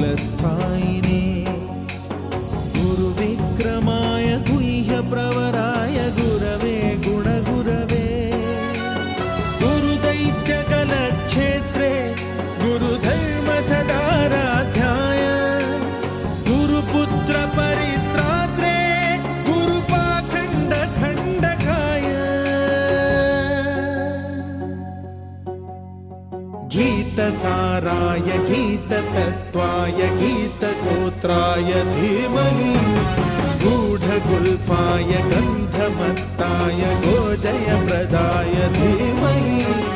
कालस्थायिने गुरुविक्रमाय गुह्यप्रवराय गुरवे गुणगुरवे गुरुदैत्यकलक्षेत्रे गुरुधर्मसदाराध्याय गुरुपुत्रपरित्रात्रे गुरुपाखण्डखण्डकाय गीतसाराय गीततत्त्वाय गीतगोत्राय धीमहि गूढगुल्फाय गन्धमत्ताय गोजयप्रदाय धीमहि